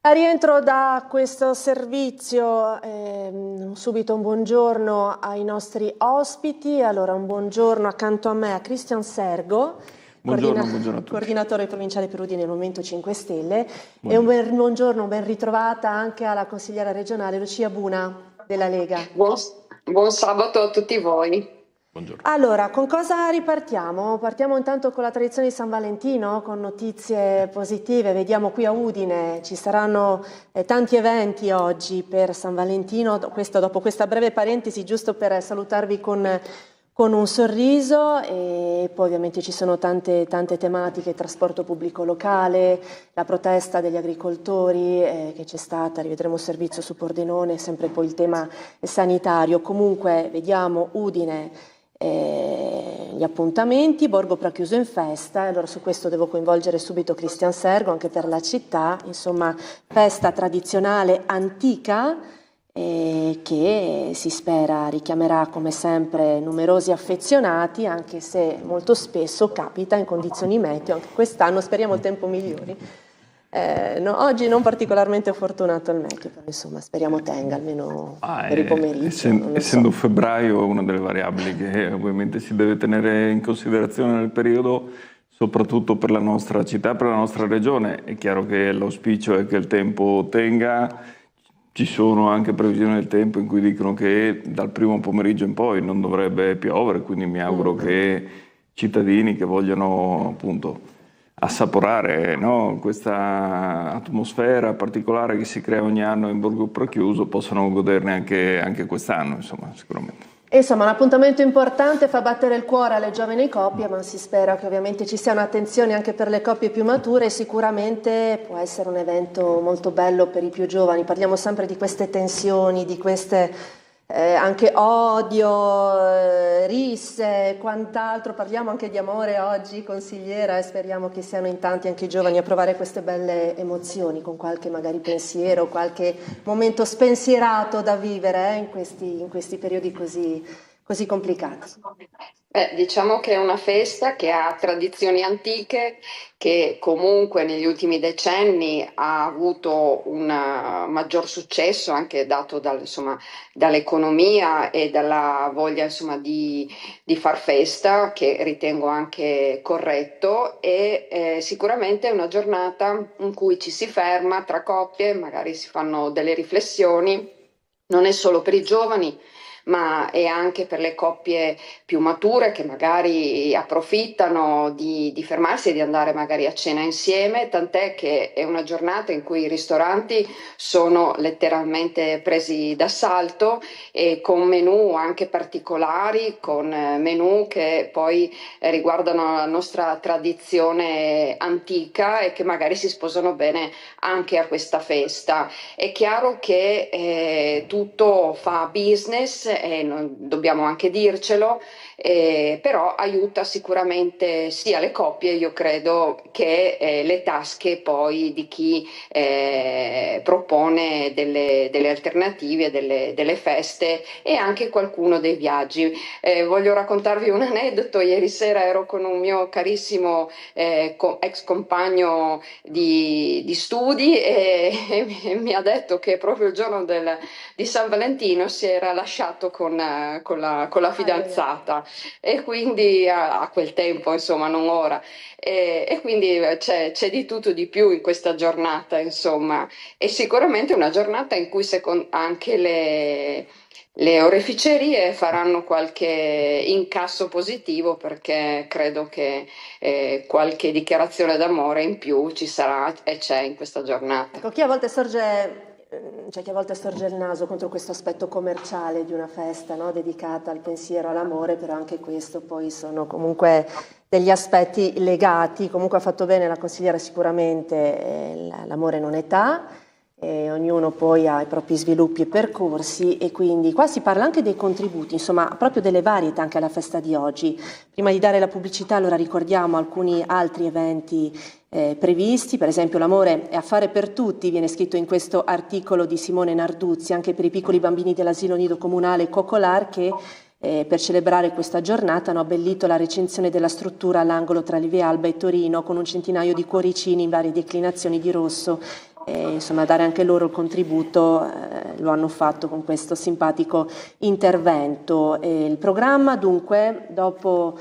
A rientro da questo servizio, subito un buongiorno ai nostri ospiti. Allora, un buongiorno accanto a me a Cristian Sergo, buongiorno a tutti. Coordinatore provinciale Perudini del Movimento 5 Stelle, e un buongiorno, ben ritrovata anche alla consigliera regionale Lucia Buna della Lega. Buon sabato a tutti voi. Buongiorno. Allora, con cosa ripartiamo? Partiamo intanto con la tradizione di San Valentino, con notizie positive. Vediamo qui a Udine, ci saranno tanti eventi oggi per San Valentino. Dopo questa breve parentesi, giusto per salutarvi con un sorriso, e poi ovviamente ci sono tante tematiche: trasporto pubblico locale, la protesta degli agricoltori che c'è stata, rivedremo il servizio su Pordenone, sempre poi il tema sanitario. Comunque vediamo Udine, gli appuntamenti, Borgo Prachiuso in festa, e allora su questo devo coinvolgere subito Cristian Sergo, anche per la città, insomma festa tradizionale antica che si spera richiamerà come sempre numerosi affezionati, anche se molto spesso capita in condizioni meteo. Anche quest'anno speriamo il tempo migliori. No, oggi non particolarmente fortunato il meteo, però insomma speriamo tenga almeno per il pomeriggio. Essendo febbraio, una delle variabili che ovviamente si deve tenere in considerazione nel periodo, soprattutto per la nostra città, per la nostra regione. È chiaro che l'auspicio è che il tempo tenga. Ci sono anche previsioni del tempo in cui dicono che dal primo pomeriggio in poi non dovrebbe piovere, quindi mi auguro che cittadini che vogliono appunto assaporare, no, questa atmosfera particolare che si crea ogni anno in Borgo Prachiuso possano goderne anche quest'anno, insomma, sicuramente. Insomma, un appuntamento importante, fa battere il cuore alle giovani coppie, ma si spera che ovviamente ci sia un'attenzione anche per le coppie più mature, e sicuramente può essere un evento molto bello per i più giovani. Parliamo sempre di queste tensioni, di queste anche odio, risse, quant'altro. Parliamo anche di amore oggi, consigliera, e speriamo che siano in tanti anche i giovani a provare queste belle emozioni, con qualche magari pensiero, qualche momento spensierato da vivere in questi periodi così complicati. Diciamo che è una festa che ha tradizioni antiche, che comunque negli ultimi decenni ha avuto un maggior successo, anche dato dall'economia e dalla voglia di far festa, che ritengo anche corretto, e sicuramente è una giornata in cui ci si ferma tra coppie, magari si fanno delle riflessioni. Non è solo per i giovani, ma è anche per le coppie più mature, che magari approfittano di fermarsi e di andare magari a cena insieme, tant'è che è una giornata in cui i ristoranti sono letteralmente presi d'assalto, e con menù anche particolari, con menù che poi riguardano la nostra tradizione antica e che magari si sposano bene anche a questa festa. È chiaro che tutto fa business, e dobbiamo anche dircelo, però aiuta sicuramente sia le coppie, io credo, che le tasche poi di chi propone delle alternative, delle feste, e anche qualcuno dei viaggi. Voglio raccontarvi un aneddoto. Ieri sera ero con un mio carissimo ex compagno di studi, e mi ha detto che proprio il giorno di San Valentino si era lasciato con la fidanzata, e quindi a quel tempo, insomma, non ora, e quindi c'è di tutto di più in questa giornata, insomma, e sicuramente una giornata in cui anche le oreficerie faranno qualche incasso positivo, perché credo che qualche dichiarazione d'amore in più ci sarà e c'è in questa giornata. Ecco, chi a volte sorge il naso contro questo aspetto commerciale di una festa, no, dedicata al pensiero, all'amore, però anche questo poi sono comunque degli aspetti legati. Comunque ha fatto bene la consigliera sicuramente, l'amore non è età, ognuno poi ha i propri sviluppi e percorsi, e quindi qua si parla anche dei contributi, insomma proprio delle varietà anche alla festa di oggi. Prima di dare la pubblicità, allora ricordiamo alcuni altri eventi previsti. Per esempio l'amore è affare per tutti, viene scritto in questo articolo di Simone Narduzzi, anche per i piccoli bambini dell'asilo nido comunale Coccolar, che per celebrare questa giornata hanno abbellito la recinzione della struttura all'angolo tra Livia Alba e Torino, con un centinaio di cuoricini in varie declinazioni di rosso insomma dare anche loro il contributo, lo hanno fatto con questo simpatico intervento. Il programma dunque dopo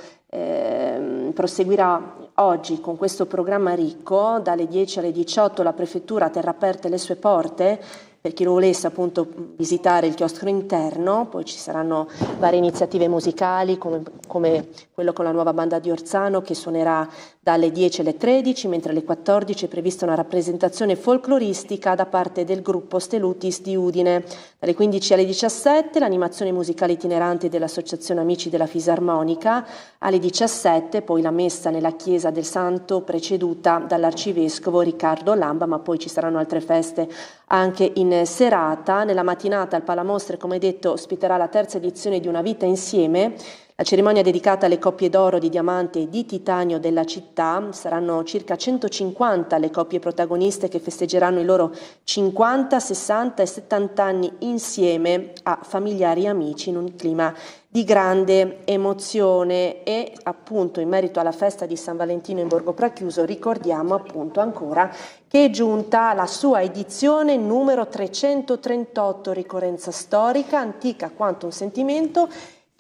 proseguirà oggi con questo programma ricco, dalle 10 alle 18 la Prefettura terrà aperte le sue porte per chi lo volesse appunto visitare il chiostro interno, poi ci saranno varie iniziative musicali come quello con la nuova banda di Orzano che suonerà dalle 10 alle 13, mentre alle 14 è prevista una rappresentazione folcloristica da parte del gruppo Stelutis di Udine. Dalle 15 alle 17 l'animazione musicale itinerante dell'Associazione Amici della Fisarmonica, alle 17 poi la messa nella chiesa del Santo preceduta dall'arcivescovo Riccardo Lamba, ma poi ci saranno altre feste anche in serata. Nella mattinata il Palamostre, come detto, ospiterà la terza edizione di Una vita insieme, la cerimonia dedicata alle coppie d'oro, di diamante e di titanio della città. Saranno circa 150 le coppie protagoniste che festeggeranno i loro 50, 60 e 70 anni insieme a familiari e amici in un clima di grande emozione. E appunto in merito alla festa di San Valentino in Borgo Pracchiuso ricordiamo appunto ancora che è giunta la sua edizione numero 338, ricorrenza storica, antica quanto un sentimento,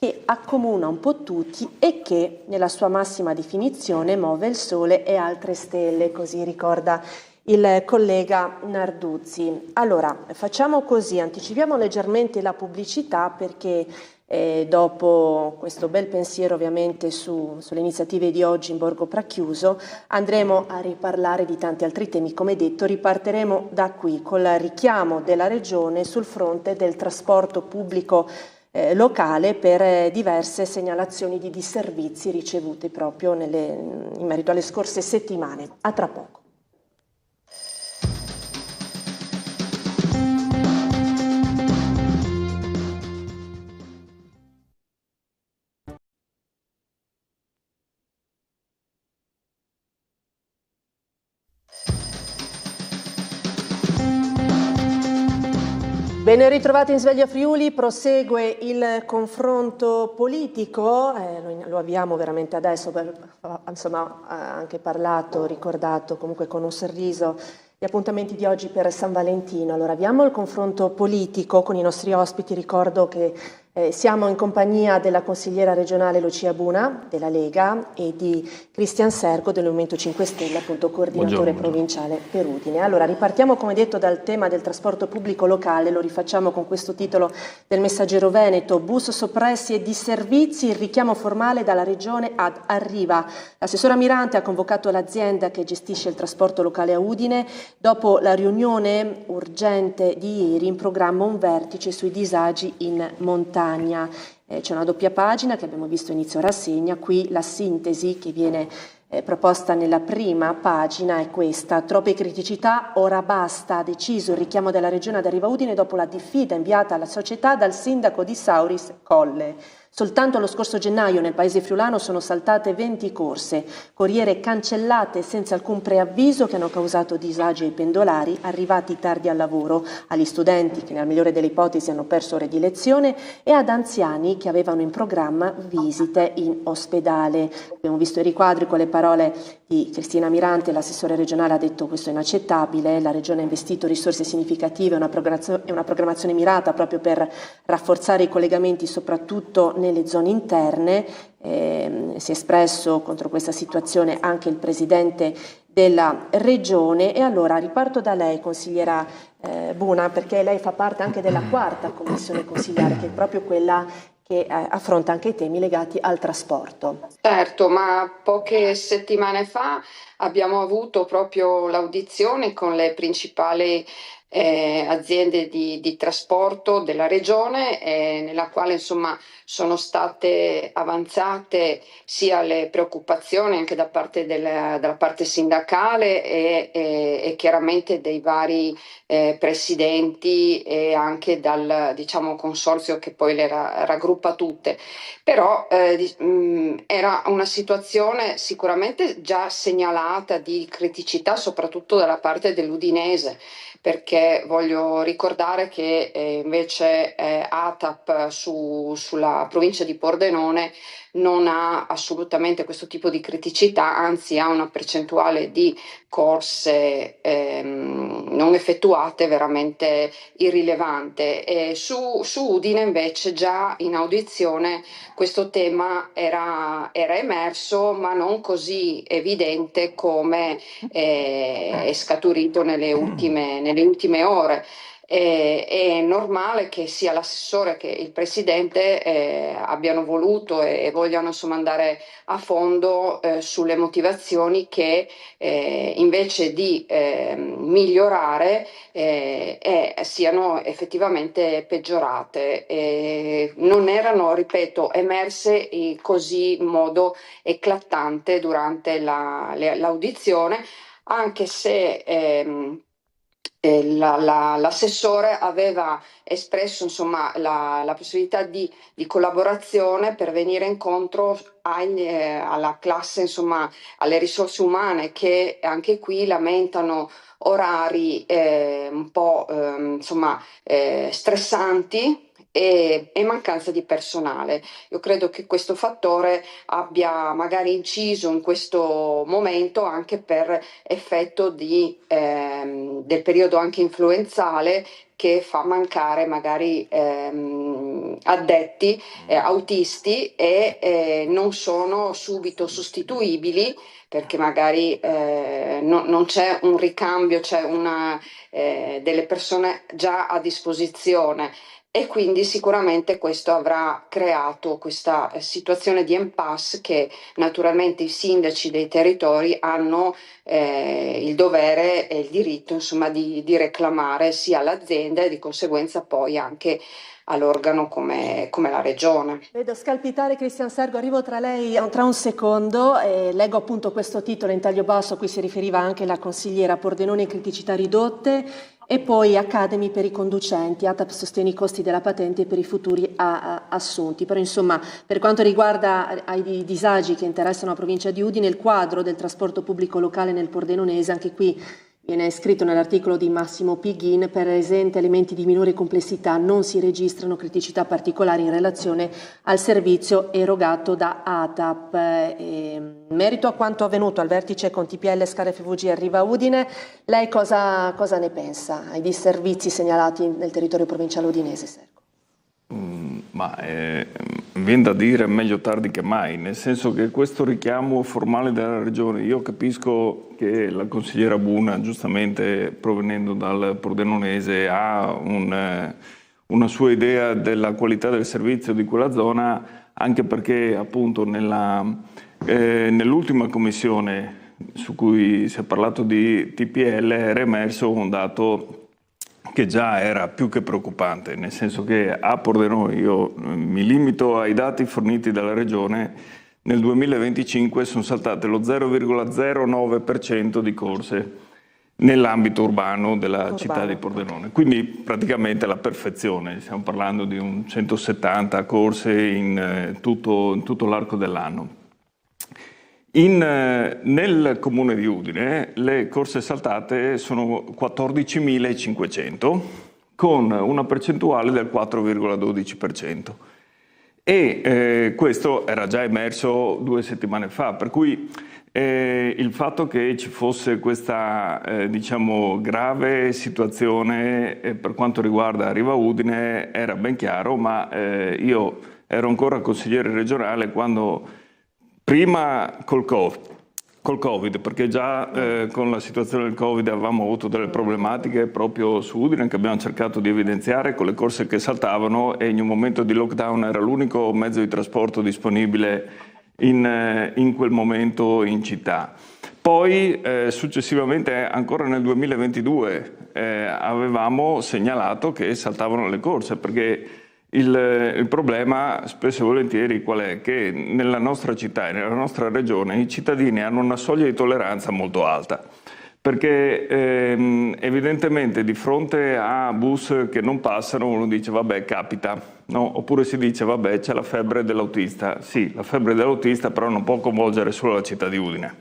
che accomuna un po' tutti e che nella sua massima definizione muove il sole e altre stelle, così ricorda il collega Narduzzi. Allora, facciamo così, anticipiamo leggermente la pubblicità perché dopo questo bel pensiero ovviamente sulle iniziative di oggi in Borgo Pracchiuso andremo a riparlare di tanti altri temi. Come detto, ripartiremo da qui col richiamo della Regione sul fronte del trasporto pubblico locale per diverse segnalazioni di disservizi ricevute proprio in merito alle scorse settimane. A tra poco. Ben ritrovati in Sveglia Friuli, prosegue il confronto politico, noi lo avviamo veramente adesso, insomma ha anche parlato, ricordato comunque con un sorriso gli appuntamenti di oggi per San Valentino. Allora abbiamo il confronto politico con i nostri ospiti, ricordo che siamo in compagnia della consigliera regionale Lucia Buna della Lega e di Cristian Sergo del Movimento 5 Stelle, appunto coordinatore provinciale per Udine. Allora ripartiamo come detto dal tema del trasporto pubblico locale, lo rifacciamo con questo titolo del Messaggero Veneto: bus soppressi e disservizi, il richiamo formale dalla regione ad Arriva. L'assessora Mirante ha convocato l'azienda che gestisce il trasporto locale a Udine dopo la riunione urgente di ieri, in programma un vertice sui disagi in montagna. C'è una doppia pagina che abbiamo visto inizio rassegna, qui la sintesi che viene proposta nella prima pagina è questa: troppe criticità, ora basta, ha deciso il richiamo della Regione ad Arriva Udine dopo la diffida inviata alla società dal sindaco di Sauris Colle. Soltanto lo scorso gennaio nel paese friulano sono saltate 20 corse, corriere cancellate senza alcun preavviso che hanno causato disagi ai pendolari arrivati tardi al lavoro, agli studenti che nella migliore delle ipotesi hanno perso ore di lezione e ad anziani che avevano in programma visite in ospedale. Abbiamo visto i riquadri con le parole di Cristina Mirante, l'assessore regionale ha detto questo è inaccettabile, la Regione ha investito risorse significative e una programmazione mirata proprio per rafforzare i collegamenti soprattutto nelle zone interne. Si è espresso contro questa situazione anche il presidente della Regione. E allora riparto da lei, consigliera Buna, perché lei fa parte anche della quarta commissione consigliare, che è proprio quella che affronta anche i temi legati al trasporto. Certo, ma poche settimane fa abbiamo avuto proprio l'audizione con le principali aziende di trasporto della regione, nella quale insomma sono state avanzate sia le preoccupazioni anche da parte della parte sindacale e chiaramente dei vari presidenti e anche dal diciamo consorzio che poi le raggruppa tutte. Però era una situazione sicuramente già segnalata di criticità soprattutto dalla parte dell'Udinese, perché voglio ricordare che invece ATAP sulla provincia di Pordenone non ha assolutamente questo tipo di criticità, anzi ha una percentuale di corse non effettuate veramente irrilevante. E su Udine invece già in audizione questo tema era emerso, ma non così evidente come è scaturito nelle ultime ore. È normale che sia l'assessore che il presidente abbiano voluto e vogliano insomma andare a fondo sulle motivazioni che invece di migliorare siano effettivamente peggiorate. Non erano, ripeto, emerse così in modo eclatante durante l'audizione, anche se l'assessore aveva espresso insomma la possibilità di collaborazione per venire incontro alla classe, insomma alle risorse umane, che anche qui lamentano orari un po' stressanti e mancanza di personale. Io credo che questo fattore abbia magari inciso in questo momento anche per effetto del periodo anche influenzale, che fa mancare magari addetti autisti e non sono subito sostituibili, perché magari non c'è un ricambio, c'è delle persone già a disposizione. E quindi sicuramente questo avrà creato questa situazione di impasse che naturalmente i sindaci dei territori hanno il dovere e il diritto, insomma, di reclamare sia all'azienda e di conseguenza poi anche all'organo come la regione. Vedo scalpitare Cristian Sergo, arrivo tra un secondo, leggo appunto questo titolo in taglio basso, a cui si riferiva anche la consigliera Pordenone: criticità ridotte. E poi Academy per i conducenti, ATAP sostiene i costi della patente per i futuri assunti. Però insomma, per quanto riguarda i disagi che interessano la provincia di Udine, il quadro del trasporto pubblico locale nel Pordenonese, anche qui viene scritto nell'articolo di Massimo Pighin: per esenti elementi di minore complessità non si registrano criticità particolari in relazione al servizio erogato da ATAP. In merito a quanto avvenuto al vertice con TPL Scala FVG a Riva Udine, lei cosa ne pensa ai disservizi segnalati nel territorio provinciale udinese, Sergo? Viene da dire meglio tardi che mai, nel senso che questo richiamo formale della regione, io capisco che la consigliera Buna, giustamente provenendo dal Pordenonese, ha una sua idea della qualità del servizio di quella zona, anche perché appunto nell'ultima commissione su cui si è parlato di TPL era emerso un dato che già era più che preoccupante, nel senso che a Pordenone, io mi limito ai dati forniti dalla Regione, nel 2025 sono saltate lo 0,09% di corse nell'ambito urbano della città di Pordenone, quindi praticamente la perfezione, stiamo parlando di un 170 corse in tutto l'arco dell'anno. Nel comune di Udine le corse saltate sono 14.500 con una percentuale del 4,12%, e questo era già emerso 2 settimane fa, per cui il fatto che ci fosse questa grave situazione per quanto riguarda Riva Udine era ben chiaro, ma io ero ancora consigliere regionale quando, prima col Covid, perché già con la situazione del Covid avevamo avuto delle problematiche proprio su Udine che abbiamo cercato di evidenziare con le corse che saltavano, e in un momento di lockdown era l'unico mezzo di trasporto disponibile in quel momento in città. Poi successivamente, ancora nel 2022, avevamo segnalato che saltavano le corse, perché il problema spesso e volentieri qual è? Che nella nostra città e nella nostra regione i cittadini hanno una soglia di tolleranza molto alta, perché evidentemente di fronte a bus che non passano uno dice vabbè, capita, no? Oppure si dice vabbè, c'è la febbre dell'autista. Sì, la febbre dell'autista però non può coinvolgere solo la città di Udine,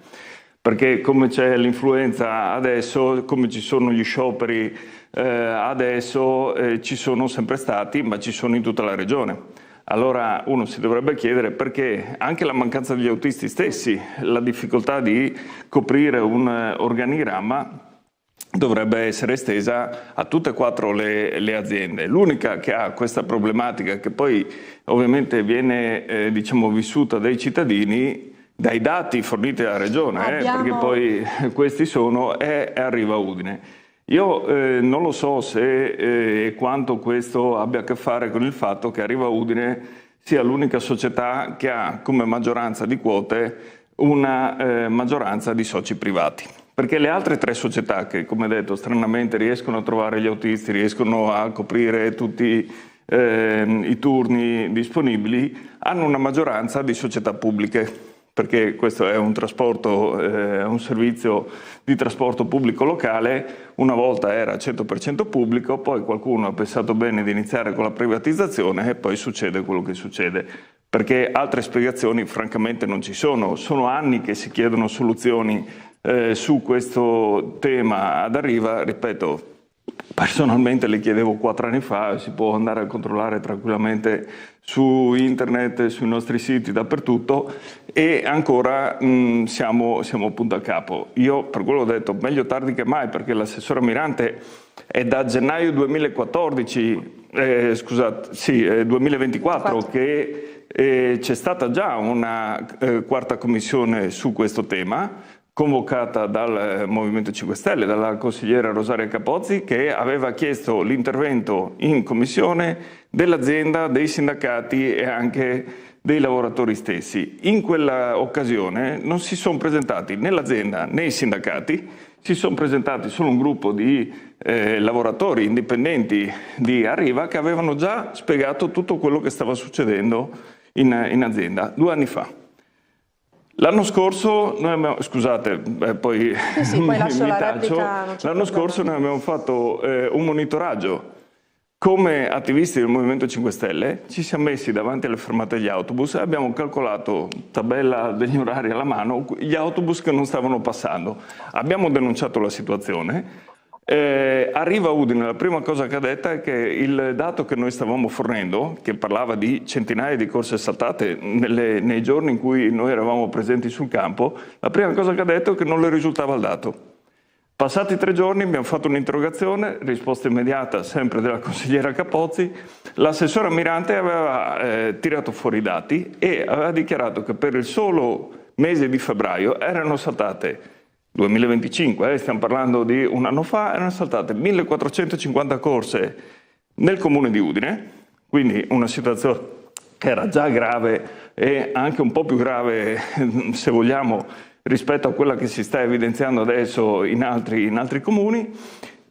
perché come c'è l'influenza adesso, come ci sono gli scioperi adesso, ci sono sempre stati, ma ci sono in tutta la regione. allora uno si dovrebbe chiedere perché anche la mancanza degli autisti stessi, la difficoltà di coprire un organigramma dovrebbe essere estesa a tutte e 4 le aziende. L'unica che ha questa problematica, che poi ovviamente viene vissuta dai cittadini, dai dati forniti dalla Regione, perché poi questi sono, è Arriva Udine. Io non lo so se e quanto questo abbia a che fare con il fatto che Arriva Udine sia l'unica società che ha come maggioranza di quote una maggioranza di soci privati. Perché le altre 3 società che, come detto, stranamente riescono a trovare gli autisti, riescono a coprire tutti i turni disponibili, hanno una maggioranza di società pubbliche. Perché questo è un trasporto, un servizio di trasporto pubblico locale, una volta era 100% pubblico, poi qualcuno ha pensato bene di iniziare con la privatizzazione e poi succede quello che succede. Perché altre spiegazioni francamente non ci sono. Sono anni che si chiedono soluzioni su questo tema ad Arriva, ripeto, personalmente le chiedevo 4 anni fa, si può andare a controllare tranquillamente su internet, sui nostri siti, dappertutto, e ancora siamo punto a capo. Io per quello ho detto meglio tardi che mai, perché l'assessore Mirante è da gennaio 2024 che c'è stata già una 4ª commissione su questo tema, convocata dal Movimento 5 Stelle, dalla consigliera Rosaria Capozzi, che aveva chiesto l'intervento in commissione dell'azienda, dei sindacati e anche dei lavoratori stessi. In quella occasione non si sono presentati né l'azienda né i sindacati, si sono presentati solo un gruppo di lavoratori indipendenti di Arriva che avevano già spiegato tutto quello che stava succedendo in azienda 2 anni fa. L'anno scorso noi abbiamo, poi poi lascio la taccio. replica. L'anno scorso noi abbiamo fatto un monitoraggio. Come attivisti del Movimento 5 Stelle ci siamo messi davanti alle fermate degli autobus e abbiamo calcolato, tabella degli orari alla mano, gli autobus che non stavano passando. Abbiamo denunciato la situazione. Arriva Udine, la prima cosa che ha detto è che il dato che noi stavamo fornendo, che parlava di centinaia di corse saltate nei giorni in cui noi eravamo presenti sul campo, la prima cosa che ha detto è che non le risultava il dato. Passati 3 giorni abbiamo fatto un'interrogazione, risposta immediata sempre della consigliera Capozzi, l'assessore Mirante aveva tirato fuori i dati e aveva dichiarato che per il solo mese di febbraio erano saltate 2025, stiamo parlando di un anno fa, erano saltate 1450 corse nel comune di Udine, quindi una situazione che era già grave e anche un po' più grave, se vogliamo, rispetto a quella che si sta evidenziando adesso in altri comuni,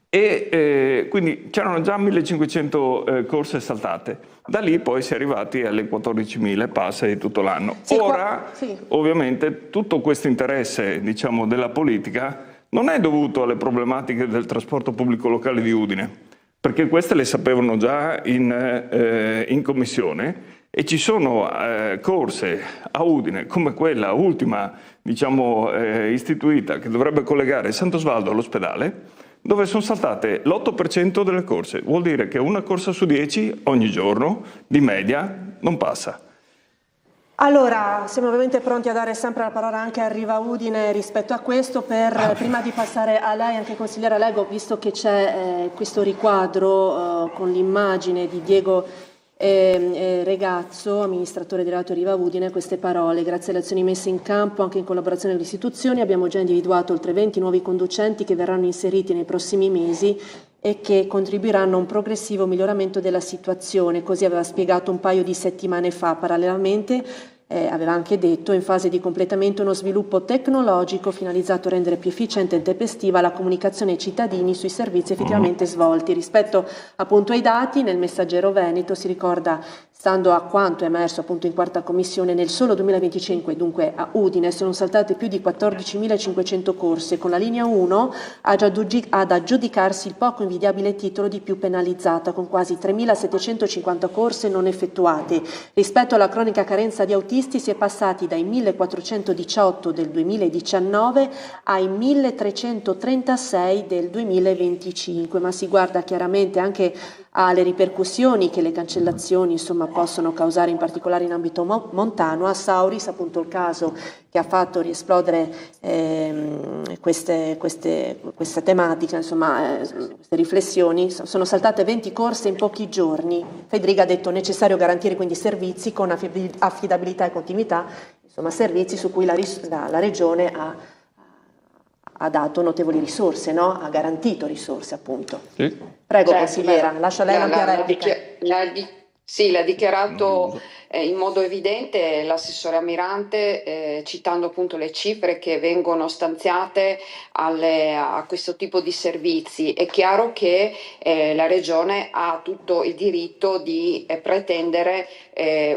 e quindi c'erano già 1500 corse saltate. Da lì poi si è arrivati alle 14.000 passa di tutto l'anno. Ora, ovviamente, tutto questo interesse, diciamo, della politica non è dovuto alle problematiche del trasporto pubblico locale di Udine, perché queste le sapevano già in commissione, e ci sono corse a Udine, come quella ultima, diciamo, istituita, che dovrebbe collegare Sant'Osvaldo all'ospedale, dove sono saltate l'8% delle corse. Vuol dire che una corsa su 10 ogni giorno, di media, non passa. Allora, siamo ovviamente pronti a dare sempre la parola anche a Arriva Udine rispetto a questo. Prima di passare a lei, anche consigliera, leggo, visto che c'è questo riquadro con l'immagine di Diego Regazzo, amministratore delegato Arriva Udine, queste parole: grazie alle azioni messe in campo anche in collaborazione con le istituzioni abbiamo già individuato oltre 20 nuovi conducenti che verranno inseriti nei prossimi mesi e che contribuiranno a un progressivo miglioramento della situazione. Così aveva spiegato un paio di settimane fa. Parallelamente aveva anche detto: in fase di completamento uno sviluppo tecnologico finalizzato a rendere più efficiente e tempestiva la comunicazione ai cittadini sui servizi effettivamente svolti. Rispetto appunto ai dati, nel Messaggero Veneto si ricorda, stando a quanto emerso appunto in 4ª commissione, nel solo 2025, dunque a Udine, sono saltate più di 14.500 corse, con la linea 1 ad aggiudicarsi il poco invidiabile titolo di più penalizzata, con quasi 3.750 corse non effettuate. Rispetto alla cronica carenza di autisti si è passati dai 1.418 del 2019 ai 1.336 del 2025, ma si guarda chiaramente anche alle ripercussioni che le cancellazioni insomma possono causare in particolare in ambito montano. A Sauris, appunto, il caso che ha fatto riesplodere questa tematica, insomma, queste riflessioni, sono saltate 20 corse in pochi giorni. Federica ha detto necessario garantire quindi servizi con affidabilità e continuità, insomma servizi su cui la Regione ha dato notevoli risorse, no? Ha garantito risorse, appunto. Sì. Prego, consigliera, lascio a lei l'ampia replica. Sì, l'ha dichiarato in modo evidente l'assessore Almirante, citando appunto le cifre che vengono stanziate a questo tipo di servizi. È chiaro che la Regione ha tutto il diritto di pretendere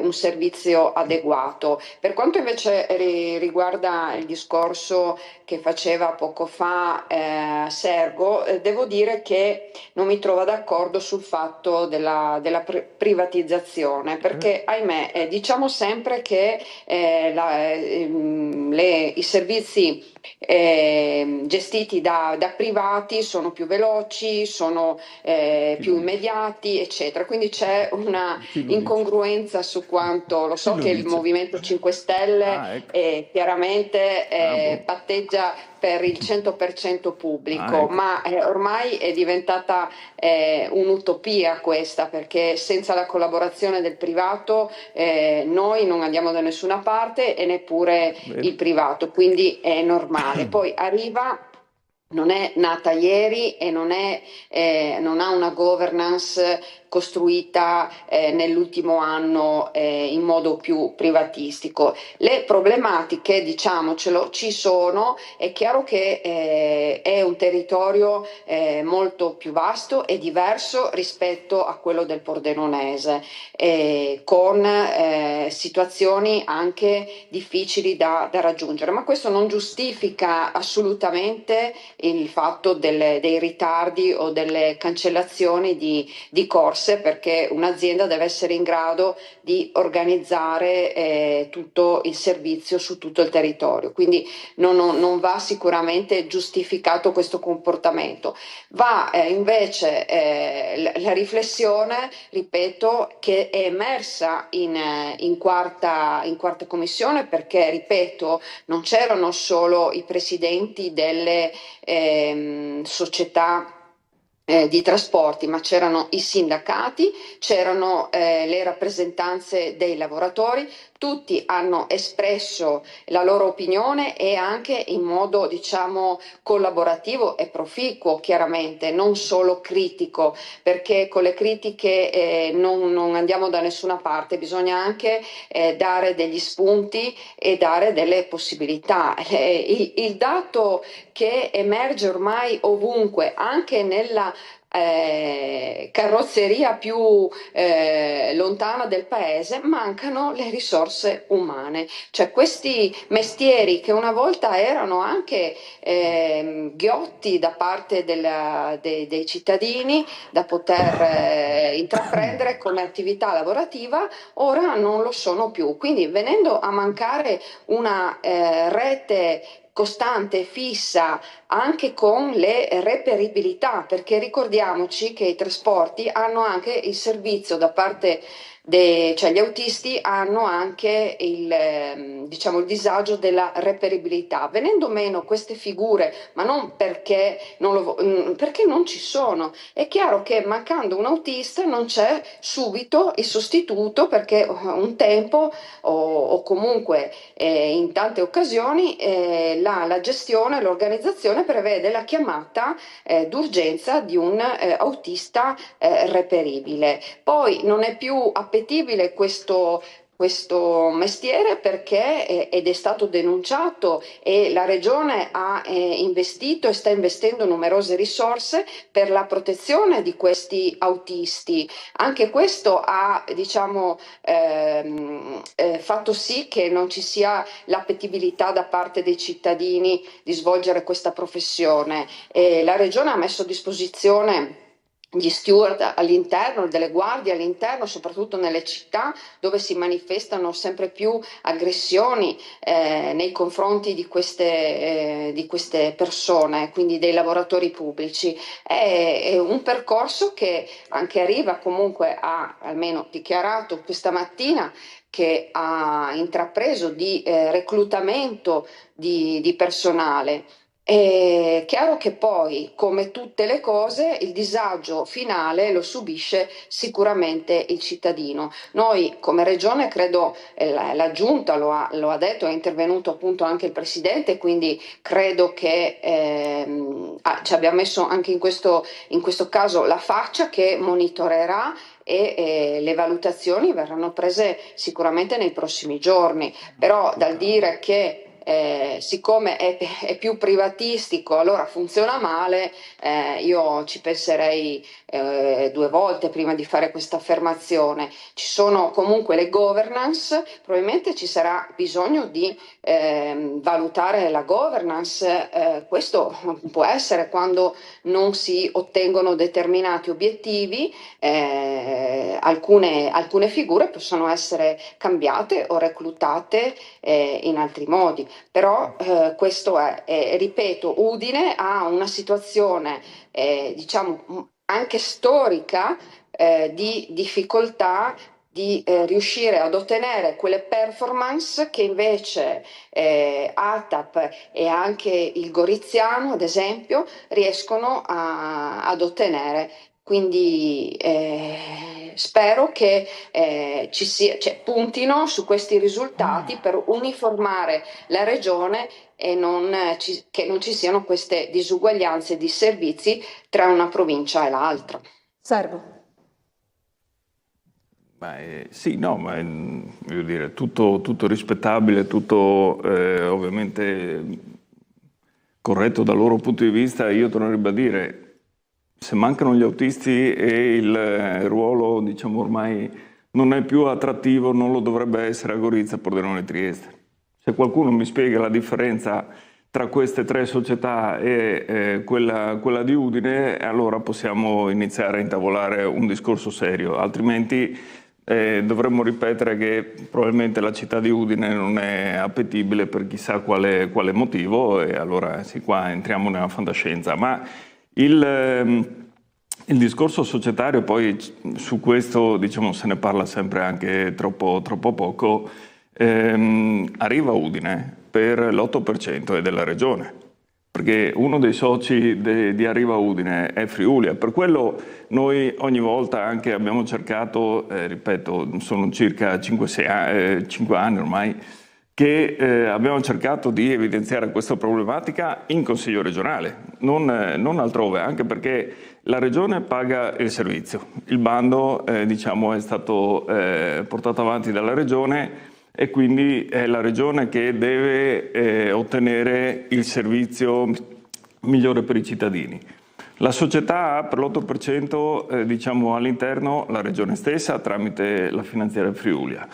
un servizio adeguato. Per quanto invece riguarda il discorso che faceva poco fa Sergo, devo dire che non mi trovo d'accordo sul fatto della privatizzazione, perché ahimè diciamo sempre che i servizi gestiti da privati sono più veloci, sono più immediati, eccetera. Quindi c'è una incongruenza su quanto, lo so che il Movimento 5 Stelle chiaramente patteggia per il 100% pubblico, ma ormai è diventata un'utopia questa, perché senza la collaborazione del privato noi non andiamo da nessuna parte e neppure il privato, quindi è normale. Poi arriva, non è nata ieri e non ha una governance costruita nell'ultimo anno in modo più privatistico. Le problematiche, diciamocelo, ci sono. È chiaro che è un territorio molto più vasto e diverso rispetto a quello del Pordenonese, con situazioni anche difficili da raggiungere, ma questo non giustifica assolutamente il fatto dei ritardi o delle cancellazioni di corse, perché un'azienda deve essere in grado di organizzare tutto il servizio su tutto il territorio, quindi non va sicuramente giustificato questo comportamento. Va invece la riflessione, ripeto, che è emersa in quarta commissione, perché, ripeto, non c'erano solo i presidenti delle società di trasporti, ma c'erano i sindacati, c'erano le rappresentanze dei lavoratori. Tutti hanno espresso la loro opinione e anche in modo, diciamo, collaborativo e proficuo, chiaramente, non solo critico, perché con le critiche non andiamo da nessuna parte, bisogna anche dare degli spunti e dare delle possibilità. Il dato che emerge ormai ovunque, anche nella carrozzeria più lontana del paese, mancano le risorse umane, cioè questi mestieri che una volta erano anche ghiotti da parte dei cittadini da poter intraprendere come attività lavorativa, ora non lo sono più, quindi venendo a mancare una rete costante e fissa anche con le reperibilità, perché ricordiamoci che i trasporti hanno anche il servizio da parte cioè gli autisti hanno anche il disagio della reperibilità. Venendo meno queste figure, ma non perché perché non ci sono. È chiaro che mancando un autista non c'è subito il sostituto, perché un tempo o comunque in tante occasioni la gestione, l'organizzazione prevede la chiamata d'urgenza di un autista reperibile. Poi non è più appetibile questo mestiere, perché ed è stato denunciato e la Regione ha investito e sta investendo numerose risorse per la protezione di questi autisti. Anche questo ha fatto sì che non ci sia l'appetibilità da parte dei cittadini di svolgere questa professione. La Regione ha messo a disposizione gli steward all'interno, delle guardie all'interno, soprattutto nelle città dove si manifestano sempre più aggressioni nei confronti di queste persone, quindi dei lavoratori pubblici. È un percorso che anche Riva comunque ha almeno dichiarato questa mattina che ha intrapreso di reclutamento di personale. È chiaro che poi, come tutte le cose, il disagio finale lo subisce sicuramente il cittadino. Noi come Regione, credo, la Giunta lo ha detto, è intervenuto appunto anche il Presidente, quindi credo che ci abbia messo anche in questo caso la faccia, che monitorerà e le valutazioni verranno prese sicuramente nei prossimi giorni. Però dal dire che siccome è più privatistico allora funziona male, io ci penserei due volte prima di fare questa affermazione. Ci sono comunque le governance, probabilmente ci sarà bisogno di valutare la governance, questo può essere quando non si ottengono determinati obiettivi, alcune figure possono essere cambiate o reclutate in altri modi. Però questo ripeto, Udine ha una situazione diciamo anche storica di difficoltà di riuscire ad ottenere quelle performance che invece ATAP e anche il Goriziano, ad esempio, riescono ad ottenere. Quindi spero che puntino su questi risultati per uniformare la regione e che non ci siano queste disuguaglianze di servizi tra una provincia e l'altra. Servo. Sì, no, ma voglio dire, tutto rispettabile, tutto ovviamente corretto dal loro punto di vista. Io torno a ribadire, se mancano gli autisti e il ruolo, diciamo, ormai non è più attrattivo, non lo dovrebbe essere a Gorizia, Pordenone e Trieste. Se qualcuno mi spiega la differenza tra queste tre società e quella di Udine, allora possiamo iniziare a intavolare un discorso serio, altrimenti dovremmo ripetere che probabilmente la città di Udine non è appetibile per chissà quale motivo, e allora sì, qua entriamo nella fantascienza. Ma il discorso societario, poi su questo diciamo se ne parla sempre anche troppo poco, arriva a Udine per l'8% è della regione, perché uno dei soci di Arriva Udine è Friulia. Per quello noi ogni volta anche abbiamo cercato, ripeto, sono circa 5 anni ormai, che abbiamo cercato di evidenziare questa problematica in Consiglio regionale, non altrove, anche perché la Regione paga il servizio. Il bando diciamo, è stato portato avanti dalla Regione e quindi è la Regione che deve ottenere il servizio migliore per i cittadini. La società ha per l'8% diciamo, all'interno la Regione stessa tramite la finanziaria Friulia.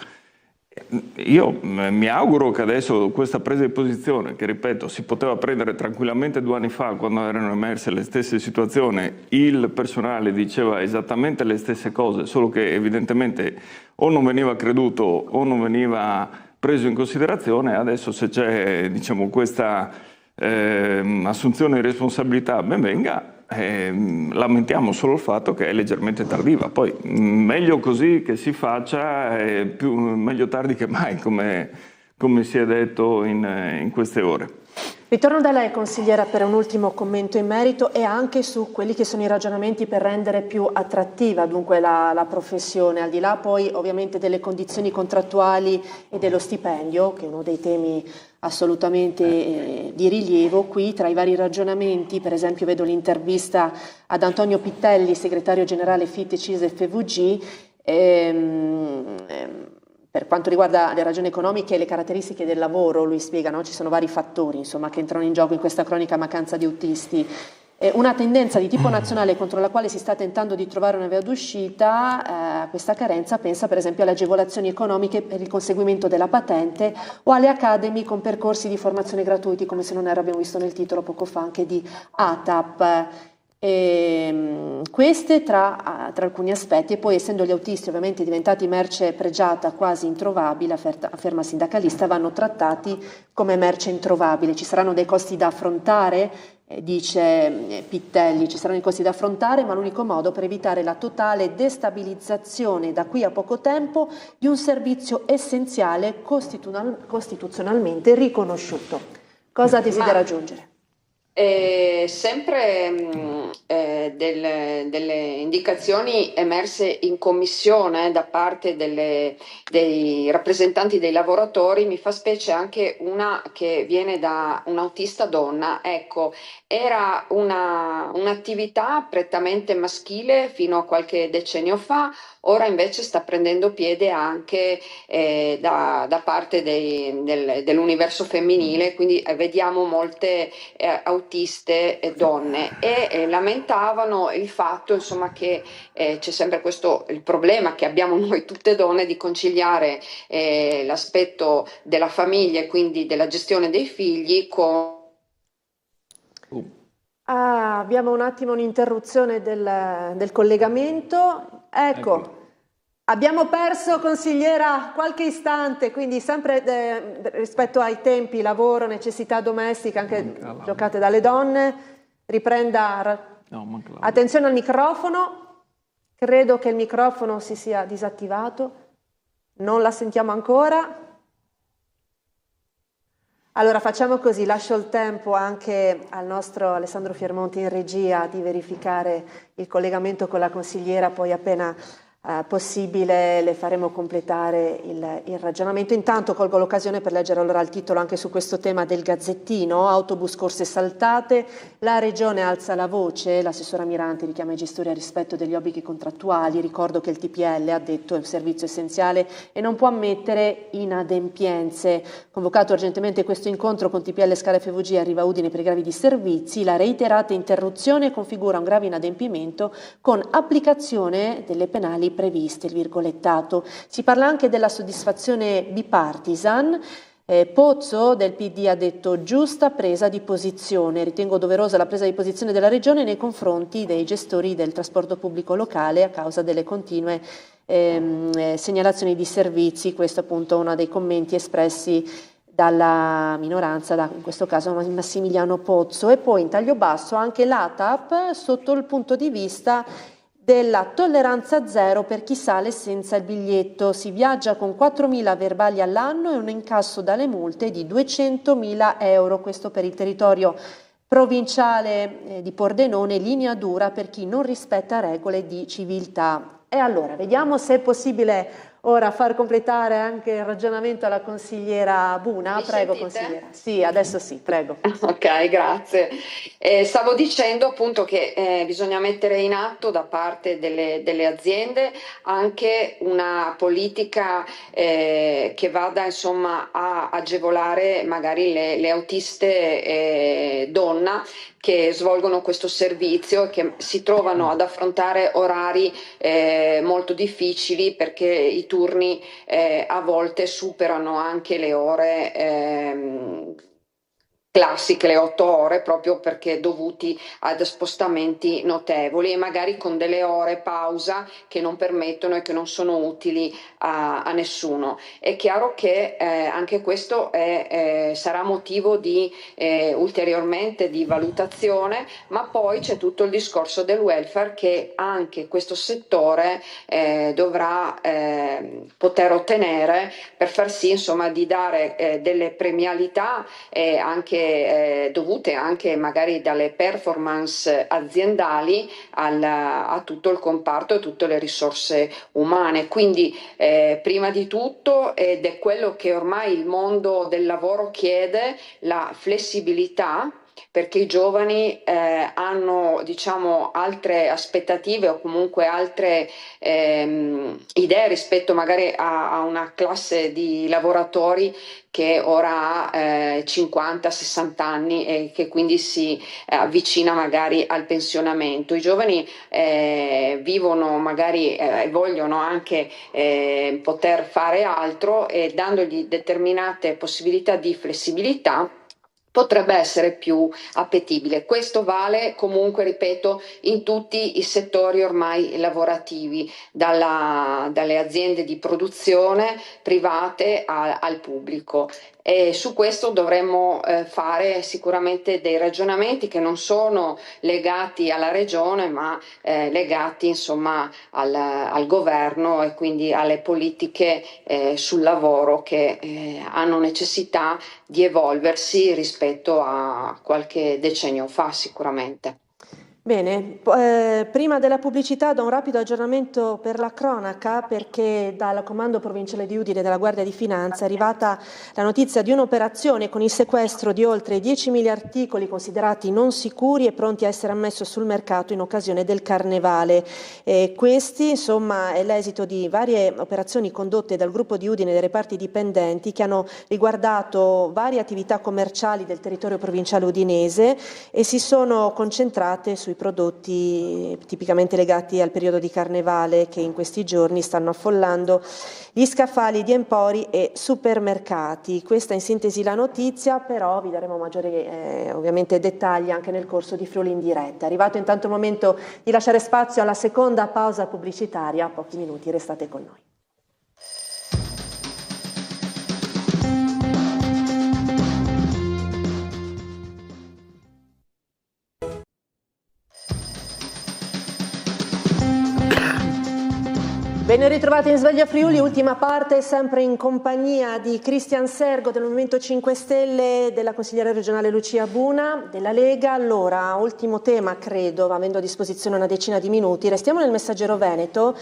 Io mi auguro che adesso questa presa di posizione, che ripeto si poteva prendere tranquillamente 2 anni fa quando erano emerse le stesse situazioni, il personale diceva esattamente le stesse cose, solo che evidentemente o non veniva creduto o non veniva preso in considerazione. Adesso se c'è diciamo, questa assunzione di responsabilità, ben venga. Lamentiamo solo il fatto che è leggermente tardiva, poi meglio così che si faccia, meglio tardi che mai, come si è detto in queste ore. Ritorno da lei, consigliera, per un ultimo commento in merito e anche su quelli che sono i ragionamenti per rendere più attrattiva dunque la professione, al di là poi ovviamente delle condizioni contrattuali e dello stipendio, che è uno dei temi assolutamente di rilievo. Qui tra i vari ragionamenti, per esempio vedo l'intervista ad Antonio Pittelli, segretario generale FIT CISL FVG, per quanto riguarda le ragioni economiche e le caratteristiche del lavoro. Lui spiega, no? Ci sono vari fattori insomma, che entrano in gioco in questa cronica mancanza di autisti. Una tendenza di tipo nazionale contro la quale si sta tentando di trovare una via d'uscita, questa carenza pensa per esempio alle agevolazioni economiche per il conseguimento della patente o alle academy con percorsi di formazione gratuiti, come se non era, abbiamo visto nel titolo poco fa, anche di ATAP. Queste tra alcuni aspetti, e poi essendo gli autisti ovviamente diventati merce pregiata quasi introvabile, afferma il sindacalista, vanno trattati come merce introvabile. Ci saranno dei costi da affrontare, dice Pittelli, ci saranno i costi da affrontare, ma l'unico modo per evitare la totale destabilizzazione da qui a poco tempo di un servizio essenziale costituzionalmente riconosciuto. Cosa desidera aggiungere? Sempre delle indicazioni emerse in commissione da parte dei rappresentanti dei lavoratori, mi fa specie anche una che viene da un'autista donna. Ecco, era un'attività prettamente maschile fino a qualche decennio fa, ora invece sta prendendo piede anche da parte dell'universo femminile, quindi vediamo molte autiste donne e lamentavano il fatto insomma che c'è sempre questo il problema che abbiamo noi tutte donne di conciliare l'aspetto della famiglia e quindi della gestione dei figli con abbiamo un attimo un'interruzione del collegamento. Ecco. Abbiamo perso, consigliera, qualche istante, quindi sempre rispetto ai tempi, lavoro, necessità domestiche, anche giocate dalle donne, riprenda. Attenzione al microfono, credo che il microfono si sia disattivato, non la sentiamo ancora. Allora facciamo così, lascio il tempo anche al nostro Alessandro Fiermonti in regia di verificare il collegamento con la consigliera, poi appena possibile le faremo completare il ragionamento. Intanto colgo l'occasione per leggere allora il titolo anche su questo tema del Gazzettino: autobus corse saltate, la regione alza la voce, l'assessora Miranti richiama i gestori al rispetto degli obblighi contrattuali, ricordo che il TPL ha detto è un servizio essenziale e non può ammettere inadempienze. Convocato urgentemente questo incontro con TPL Scala FVG arriva a Udine per i gravi disservizi, la reiterata interruzione configura un grave inadempimento con applicazione delle penali previste, il virgolettato. Si parla anche della soddisfazione bipartisan. Pozzo del PD ha detto giusta presa di posizione, ritengo doverosa la presa di posizione della Regione nei confronti dei gestori del trasporto pubblico locale a causa delle continue segnalazioni di servizi. Questo appunto è uno dei commenti espressi dalla minoranza, in questo caso Massimiliano Pozzo. E poi in taglio basso anche l'ATAP sotto il punto di vista della tolleranza zero per chi sale senza il biglietto. Si viaggia con 4.000 verbali all'anno e un incasso dalle multe di 200.000 euro. Questo per il territorio provinciale di Pordenone, linea dura per chi non rispetta regole di civiltà. E allora, vediamo se è possibile ora far completare anche il ragionamento alla consigliera Buna. Mi Prego, sentite? consigliera. Sì, adesso sì, prego. Ok, grazie. Stavo dicendo appunto che bisogna mettere in atto da parte delle aziende anche una politica che vada insomma a agevolare magari le autiste donna che svolgono questo servizio e che si trovano ad affrontare orari molto difficili perché i turni a volte superano anche le ore classiche, le 8 ore, proprio perché dovuti ad spostamenti notevoli e magari con delle ore pausa che non permettono e che non sono utili a nessuno. È chiaro che anche questo sarà motivo di ulteriormente di valutazione, ma poi c'è tutto il discorso del welfare che anche questo settore dovrà poter ottenere per far sì insomma di dare delle premialità anche dovute anche magari dalle performance aziendali a tutto il comparto e tutte le risorse umane. Quindi prima di tutto, ed è quello che ormai il mondo del lavoro chiede, la flessibilità, perché i giovani hanno diciamo altre aspettative o comunque altre idee rispetto magari a una classe di lavoratori che ora ha 50-60 anni e che quindi si avvicina magari al pensionamento. I giovani vivono magari e vogliono anche poter fare altro e dandogli determinate possibilità di flessibilità potrebbe essere più appetibile. Questo vale comunque, ripeto, in tutti i settori ormai lavorativi, dalle aziende di produzione private al pubblico. E su questo dovremmo fare sicuramente dei ragionamenti che non sono legati alla regione, ma legati insomma al governo e quindi alle politiche sul lavoro che hanno necessità di evolversi rispetto a qualche decennio fa sicuramente. Bene, prima della pubblicità do un rapido aggiornamento per la cronaca, perché dal Comando Provinciale di Udine della Guardia di Finanza è arrivata la notizia di un'operazione con il sequestro di oltre 10.000 articoli considerati non sicuri e pronti a essere ammessi sul mercato in occasione del Carnevale. Questi, insomma, è l'esito di varie operazioni condotte dal gruppo di Udine e dei reparti dipendenti che hanno riguardato varie attività commerciali del territorio provinciale udinese e si sono concentrate sui prodotti tipicamente legati al periodo di Carnevale, che in questi giorni stanno affollando gli scaffali di empori e supermercati. Questa in sintesi la notizia, però vi daremo maggiori ovviamente dettagli anche nel corso di Friuli in diretta. È arrivato intanto il momento di lasciare spazio alla seconda pausa pubblicitaria, pochi minuti, restate con noi. Ben ritrovati in Sveglia Friuli, ultima parte, sempre in compagnia di Cristian Sergo del Movimento 5 Stelle, della consigliera regionale Lucia Buna, della Lega. Allora, ultimo tema, credo, avendo a disposizione una decina di minuti. Restiamo nel Messaggero Veneto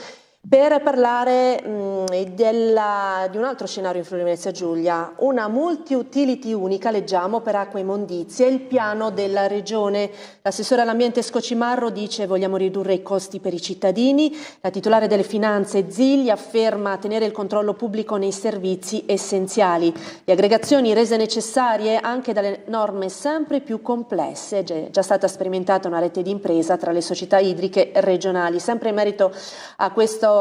per parlare di un altro scenario in Friuli Venezia Giulia, una multi-utility unica, leggiamo, per acque e immondizie, il piano della regione. L'assessore all'ambiente Scocimarro dice: vogliamo ridurre i costi per i cittadini. La titolare delle finanze Zilli afferma tenere il controllo pubblico nei servizi essenziali. Le aggregazioni rese necessarie anche dalle norme sempre più complesse. È già stata sperimentata una rete d'impresa tra le società idriche regionali. Sempre in merito a questo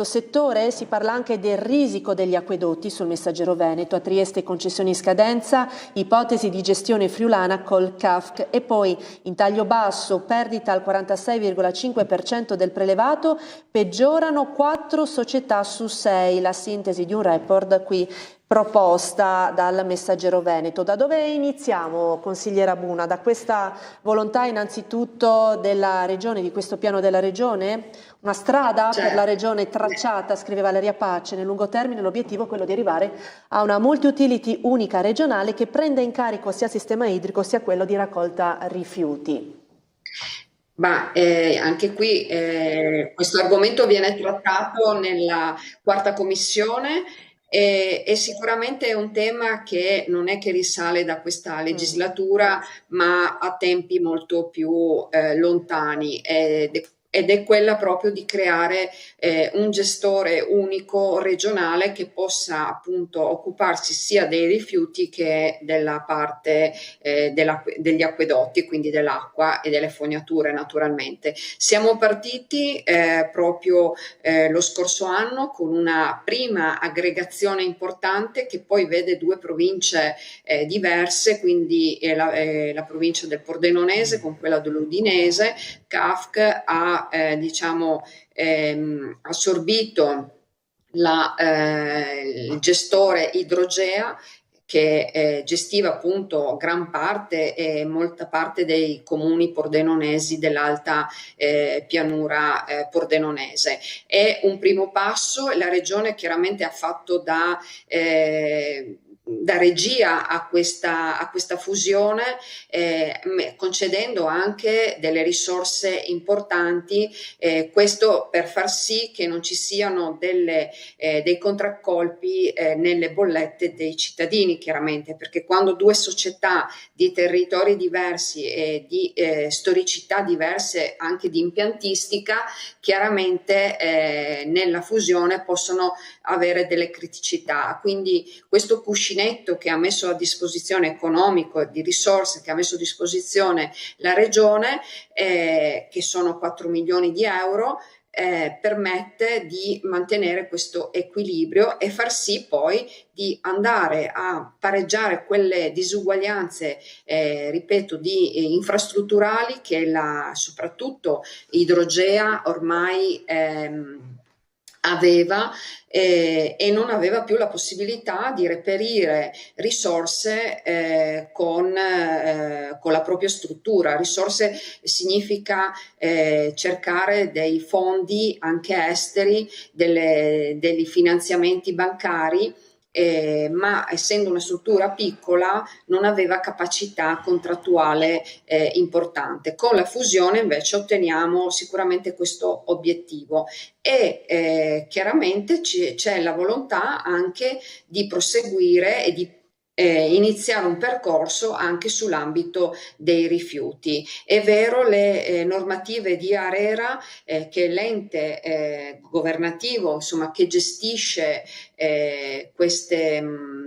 settore si parla anche del risico degli acquedotti sul Messaggero Veneto. A Trieste concessioni in scadenza, ipotesi di gestione friulana col CAFC, e poi in taglio basso perdita al 46,5% del prelevato, peggiorano 4 società su 6, la sintesi di un report qui proposta dal Messaggero Veneto. Da dove iniziamo, consigliera Buna? Da questa volontà innanzitutto della Regione, di questo piano della Regione? Una strada per la Regione tracciata, scrive Valeria Pace, nel lungo termine l'obiettivo è quello di arrivare a una multi-utility unica regionale che prenda in carico sia il sistema idrico sia quello di raccolta rifiuti. Ma anche qui questo argomento viene trattato nella quarta commissione. E sicuramente è un tema che non è che risale da questa legislatura, ma a tempi molto più lontani. Ed è quella proprio di creare un gestore unico regionale che possa appunto occuparsi sia dei rifiuti che della parte degli acquedotti, quindi dell'acqua e delle fognature naturalmente. Siamo partiti proprio lo scorso anno con una prima aggregazione importante che poi vede 2 province diverse, quindi la provincia del Pordenonese con quella dell'Udinese. CAFC ha assorbito il gestore Idrogea, che gestiva appunto gran parte e molta parte dei comuni pordenonesi dell'alta pianura pordenonese. È un primo passo, la regione chiaramente ha fatto da regia a questa fusione, concedendo anche delle risorse importanti, questo per far sì che non ci siano dei contraccolpi nelle bollette dei cittadini, chiaramente, perché quando 2 società di territori diversi e di storicità diverse, anche di impiantistica, chiaramente nella fusione possono avere delle criticità. Quindi questo cuscinetto che ha messo a disposizione economico e di risorse che ha messo a disposizione la regione, che sono 4 milioni di euro, permette di mantenere questo equilibrio e far sì poi di andare a pareggiare quelle disuguaglianze, ripeto, infrastrutturali che soprattutto Idrogea ormai aveva, e non aveva più la possibilità di reperire risorse con la propria struttura. Risorse significa cercare dei fondi anche esteri, degli finanziamenti bancari, ma essendo una struttura piccola non aveva capacità contrattuale importante. Con la fusione invece otteniamo sicuramente questo obiettivo e chiaramente c'è la volontà anche di proseguire e di iniziare un percorso anche sull'ambito dei rifiuti. È vero, le normative di ARERA, che è l'ente governativo, insomma, che gestisce queste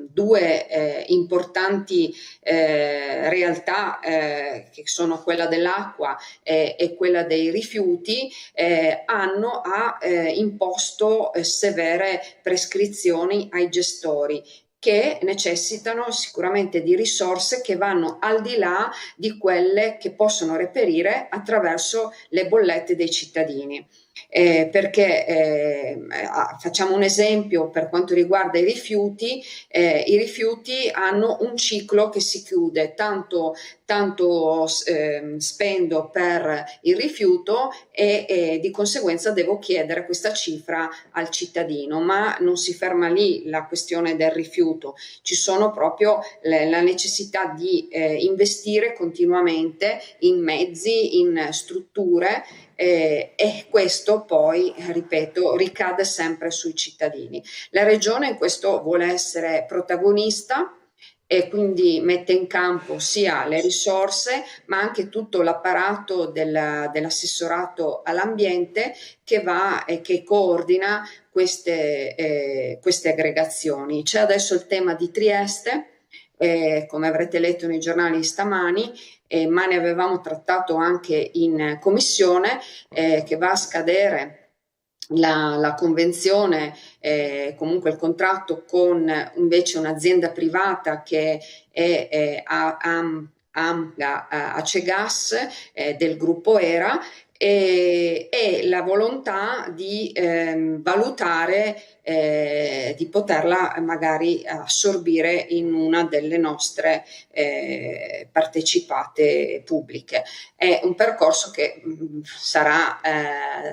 due importanti realtà, che sono quella dell'acqua e quella dei rifiuti, hanno imposto severe prescrizioni ai gestori, che necessitano sicuramente di risorse che vanno al di là di quelle che possono reperire attraverso le bollette dei cittadini. Perché facciamo un esempio per quanto riguarda i rifiuti hanno un ciclo che si chiude, tanto spendo per il rifiuto e di conseguenza devo chiedere questa cifra al cittadino, ma non si ferma lì la questione del rifiuto, ci sono proprio la necessità di investire continuamente in mezzi, in strutture, e questo poi, ripeto, ricade sempre sui cittadini. La Regione in questo vuole essere protagonista e quindi mette in campo sia le risorse ma anche tutto l'apparato dell'assessorato all'ambiente che va e che coordina queste aggregazioni. C'è adesso il tema di Trieste, come avrete letto nei giornali stamani, ma ne avevamo trattato anche in commissione, che va a scadere la convenzione, comunque il contratto con invece un'azienda privata che è Acegas, del gruppo ERA, e la volontà di valutare di poterla magari assorbire in una delle nostre partecipate pubbliche. È un percorso che sarà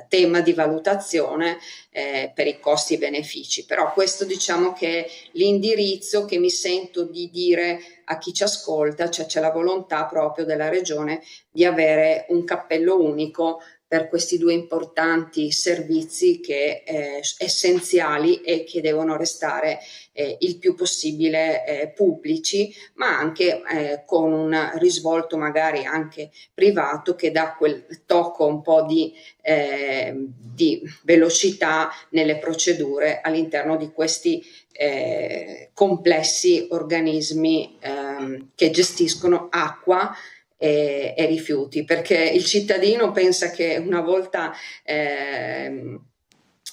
tema di valutazione per i costi e benefici, però questo diciamo che è l'indirizzo che mi sento di dire a chi ci ascolta, cioè c'è la volontà proprio della Regione di avere un cappello unico per questi due importanti servizi che essenziali e che devono restare il più possibile pubblici, ma anche con un risvolto magari anche privato che dà quel tocco un po' di velocità nelle procedure all'interno di questi complessi organismi che gestiscono acqua e rifiuti, perché il cittadino pensa che una volta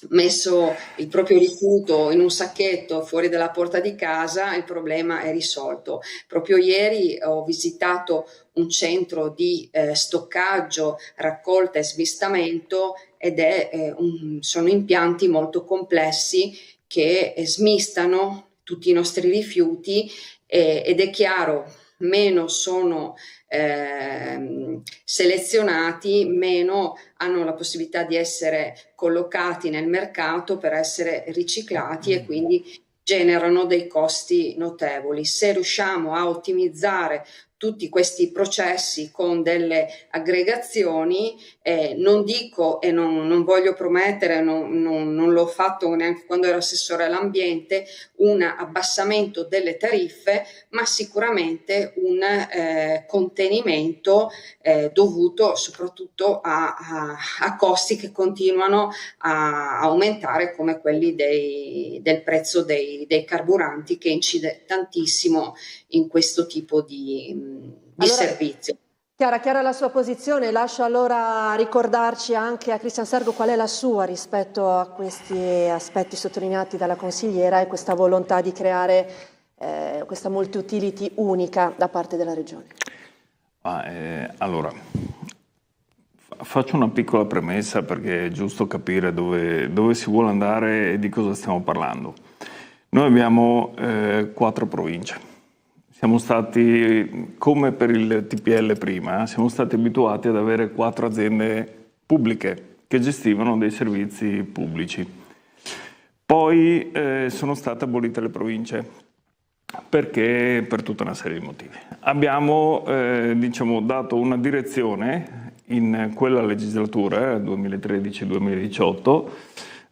messo il proprio rifiuto in un sacchetto fuori dalla porta di casa il problema è risolto. Proprio ieri ho visitato un centro di stoccaggio, raccolta e smistamento ed sono impianti molto complessi che smistano tutti i nostri rifiuti ed è chiaro, meno sono selezionati, meno hanno la possibilità di essere collocati nel mercato per essere riciclati e quindi generano dei costi notevoli. Se riusciamo a ottimizzare tutti questi processi con delle aggregazioni, non dico e non voglio promettere, non l'ho fatto neanche quando ero assessore all'ambiente, un abbassamento delle tariffe, ma sicuramente un contenimento dovuto soprattutto a costi che continuano a aumentare, come quelli del prezzo dei carburanti, che incide tantissimo in questo tipo di Allora, servizio. Chiara la sua posizione, lascio allora ricordarci anche a Cristian Sergo qual è la sua rispetto a questi aspetti sottolineati dalla consigliera e questa volontà di creare questa multi-utility unica da parte della Regione. Allora, faccio una piccola premessa perché è giusto capire dove si vuole andare e di cosa stiamo parlando. Noi abbiamo 4 province. Siamo stati, come per il TPL prima, siamo stati abituati ad avere 4 aziende pubbliche che gestivano dei servizi pubblici. Poi sono state abolite le province, perché per tutta una serie di motivi. Abbiamo dato una direzione in quella legislatura, 2013-2018,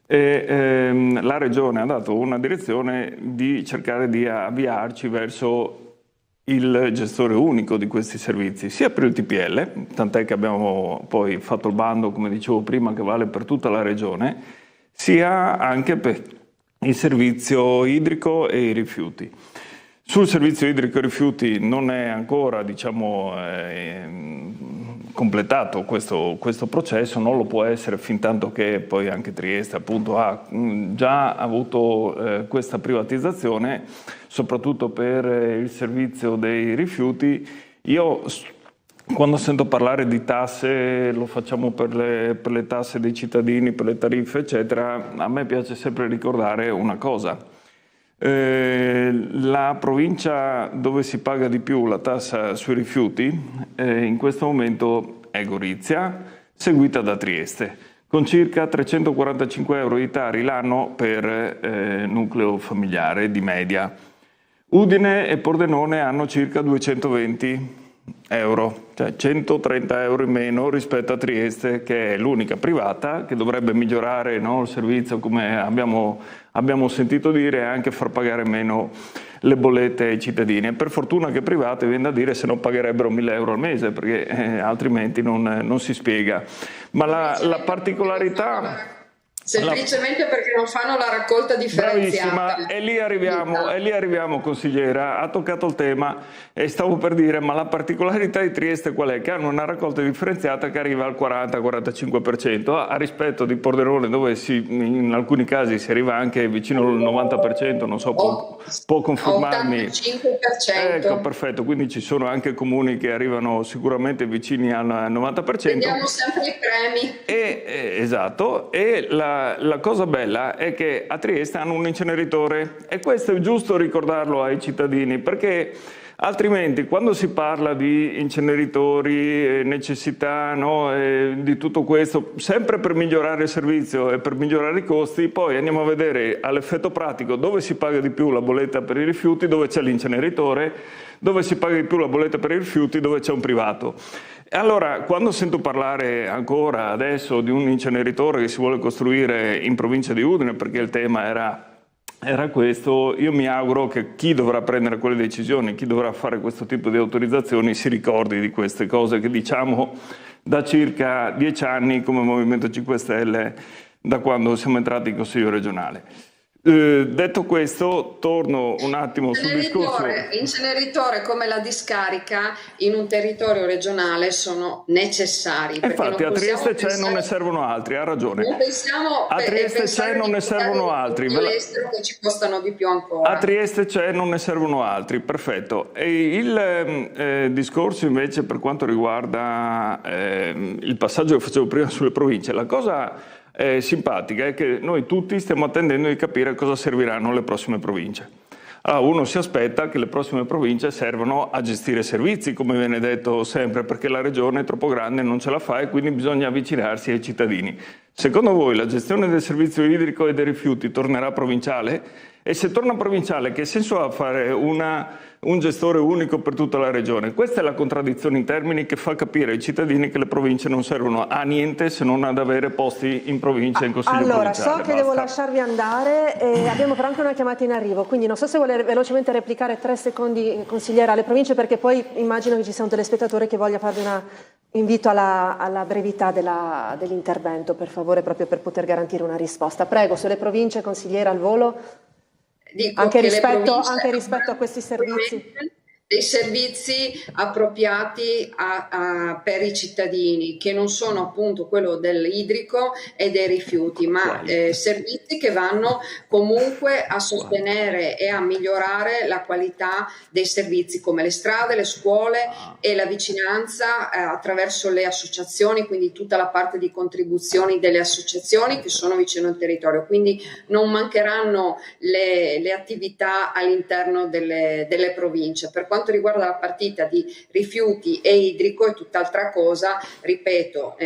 e la Regione ha dato una direzione di cercare di avviarci verso il gestore unico di questi servizi, sia per il TPL, tant'è che abbiamo poi fatto il bando, come dicevo prima, che vale per tutta la Regione, sia anche per il servizio idrico e i rifiuti. Sul servizio idrico e rifiuti non è ancora, completato questo processo, non lo può essere fin tanto che poi anche Trieste appunto ha già avuto questa privatizzazione, soprattutto per il servizio dei rifiuti. Io quando sento parlare di tasse, lo facciamo per le tasse dei cittadini, per le tariffe eccetera, a me piace sempre ricordare una cosa. La provincia dove si paga di più la tassa sui rifiuti in questo momento è Gorizia, seguita da Trieste, con circa 345 euro di Tari l'anno per nucleo familiare di media. Udine e Pordenone hanno circa 220 euro, cioè 130 euro in meno rispetto a Trieste, che è l'unica privata che dovrebbe migliorare, no, il servizio, come abbiamo sentito dire, e anche far pagare meno le bollette ai cittadini. E per fortuna che private, viene da dire, se no pagherebbero 1.000 euro al mese, perché altrimenti non si spiega. Ma la particolarità... Semplicemente perché non fanno la raccolta differenziata. Bravissima, e lì arriviamo consigliera, ha toccato il tema e stavo per dire, ma la particolarità di Trieste qual è? Che hanno una raccolta differenziata che arriva al 40-45%, a rispetto di Pordenone dove in alcuni casi si arriva anche vicino al 90%, non so, può confermarmi. 85%. Ecco, perfetto, quindi ci sono anche comuni che arrivano sicuramente vicini al 90%. Vediamo sempre i premi. Esatto, e la cosa bella è che a Trieste hanno un inceneritore e questo è giusto ricordarlo ai cittadini, perché altrimenti quando si parla di inceneritori, necessità, no, di tutto questo, sempre per migliorare il servizio e per migliorare i costi, poi andiamo a vedere all'effetto pratico dove si paga di più la bolletta per i rifiuti, dove c'è l'inceneritore, dove si paga di più la bolletta per i rifiuti, dove c'è un privato. Allora, quando sento parlare ancora adesso di un inceneritore che si vuole costruire in provincia di Udine, perché il tema era questo, io mi auguro che chi dovrà prendere quelle decisioni, chi dovrà fare questo tipo di autorizzazioni, si ricordi di queste cose che diciamo da circa 10 anni come Movimento 5 Stelle, da quando siamo entrati in Consiglio regionale. Detto questo, torno un attimo sul discorso. Inceneritore come la discarica in un territorio regionale sono necessari. Infatti a Trieste c'è, non ne servono altri, ha ragione. A Trieste c'è, non ne servono altri. All'estero che ci costano di più ancora. A Trieste c'è, non ne servono altri, perfetto. E il discorso invece per quanto riguarda il passaggio che facevo prima sulle province, la cosa simpatica è che noi tutti stiamo attendendo di capire cosa serviranno le prossime province. Allora uno si aspetta che le prossime province servano a gestire servizi, come viene detto sempre, perché la regione è troppo grande e non ce la fa e quindi bisogna avvicinarsi ai cittadini. Secondo voi la gestione del servizio idrico e dei rifiuti tornerà provinciale? E se torna provinciale, che senso ha fare un gestore unico per tutta la regione? Questa è la contraddizione in termini che fa capire ai cittadini che le province non servono a niente se non ad avere posti in provincia e in consiglio allora, provinciale. Allora, so che devo lasciarvi andare e abbiamo però anche una chiamata in arrivo, quindi non so se vuole velocemente replicare 3 secondi, consigliera, alle province, perché poi immagino che ci sia un telespettatore che voglia farvi un invito alla brevità dell'intervento, per favore, proprio per poter garantire una risposta. Prego, sulle province, consigliera, al volo. Anche rispetto a questi servizi. dei servizi appropriati per i cittadini, che non sono appunto quello dell'idrico e dei rifiuti, ma servizi che vanno comunque a sostenere e a migliorare la qualità dei servizi, come le strade, le scuole e la vicinanza attraverso le associazioni, quindi tutta la parte di contribuzioni delle associazioni che sono vicino al territorio. Quindi non mancheranno le attività all'interno delle province. Per quanto riguarda la partita di rifiuti e idrico è tutt'altra cosa, ripeto,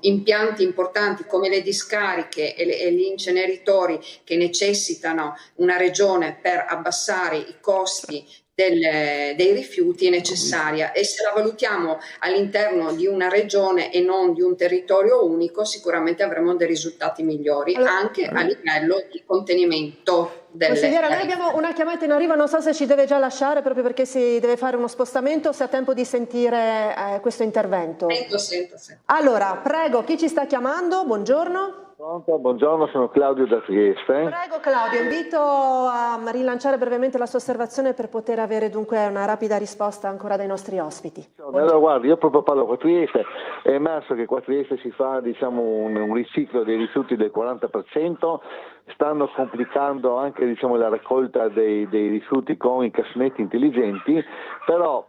impianti importanti come le discariche e gli inceneritori che necessitano una regione per abbassare i costi dei rifiuti è necessaria, e se la valutiamo all'interno di una regione e non di un territorio unico sicuramente avremo dei risultati migliori anche a livello di contenimento. Consigliera, noi abbiamo una chiamata in arrivo, non so se ci deve già lasciare proprio perché si deve fare uno spostamento o se ha tempo di sentire questo intervento. Sento. Allora, prego, chi ci sta chiamando? Buongiorno. Pronto, buongiorno, sono Claudio da Trieste. Prego Claudio, invito a rilanciare brevemente la sua osservazione per poter avere dunque una rapida risposta ancora dai nostri ospiti. Allora guardi, io proprio parlo qua a Trieste, è emerso che qua a Trieste si fa un riciclo dei rifiuti del 40%, stanno complicando anche la raccolta dei rifiuti con i cassonetti intelligenti, però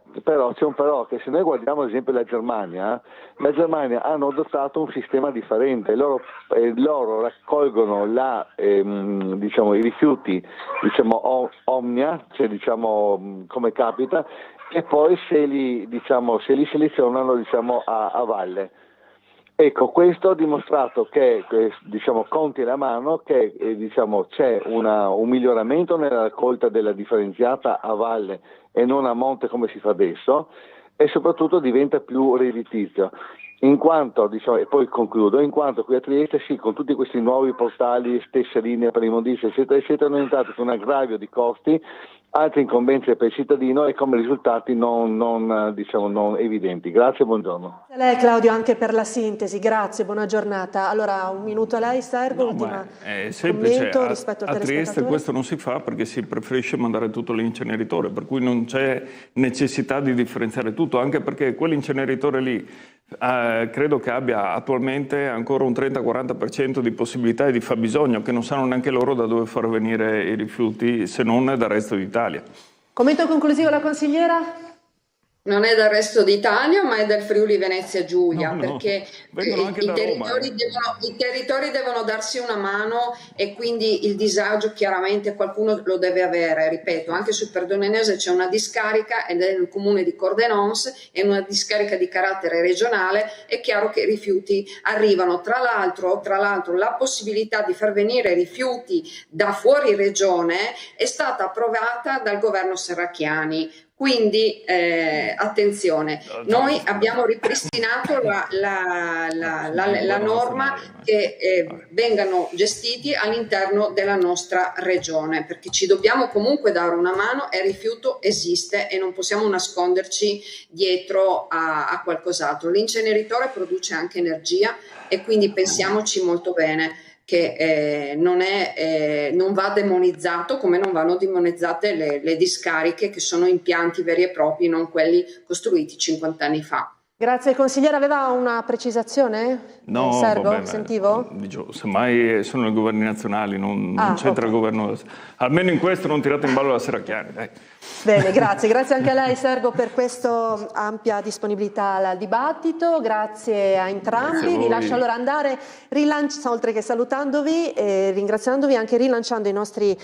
c'è un però, che se noi guardiamo ad esempio la Germania hanno adottato un sistema differente, loro raccolgono i rifiuti omnia, cioè come capita, e poi se li selezionano a valle. Ecco, questo ha dimostrato che, conti alla mano, che c'è un miglioramento nella raccolta della differenziata a valle e non a monte come si fa adesso, e soprattutto diventa più redditizio. In quanto, e poi concludo, in quanto qui a Trieste sì, con tutti questi nuovi portali, stesse linee per immondizia, eccetera, eccetera, hanno entrato su un aggravio di costi, altre incombenze per il cittadino e come risultati non evidenti. Grazie, buongiorno. A lei Claudio anche per la sintesi, grazie, buona giornata. Allora un minuto a lei, Sergo, ultima commento rispetto al a Trieste questo non si fa perché si preferisce mandare tutto all'inceneritore, per cui non c'è necessità di differenziare tutto, anche perché quell'inceneritore lì credo che abbia attualmente ancora un 30-40% di possibilità e di fabbisogno, che non sanno neanche loro da dove far venire i rifiuti se non dal resto d'Italia. Commento conclusivo la consigliera? Non è dal resto d'Italia, ma è del Friuli Venezia Giulia, perché i territori devono darsi una mano, e quindi il disagio chiaramente qualcuno lo deve avere. Ripeto, anche sul Perdonenese c'è una discarica ed è nel comune di Cordenons, è una discarica di carattere regionale. È chiaro che i rifiuti arrivano. Tra l'altro la possibilità di far venire rifiuti da fuori regione è stata approvata dal governo Serracchiani. Quindi attenzione, noi abbiamo ripristinato la norma che vengano gestiti all'interno della nostra regione, perché ci dobbiamo comunque dare una mano, e il rifiuto esiste e non possiamo nasconderci dietro a qualcos'altro. L'inceneritore produce anche energia e quindi pensiamoci molto bene, che non va demonizzato, come non vanno demonizzate le discariche, che sono impianti veri e propri, non quelli costruiti 50 anni fa. Grazie. Consigliere, aveva una precisazione? No, Sergo, vabbè, sentivo? Semmai sono i governi nazionali, non c'entra il governo. Almeno in questo non tirate in ballo la Serracchiani, dai. Bene, grazie anche a lei Sergo per questa ampia disponibilità al dibattito, grazie a entrambi. Vi lascio allora andare, oltre che salutandovi e ringraziandovi, anche rilanciando i nostri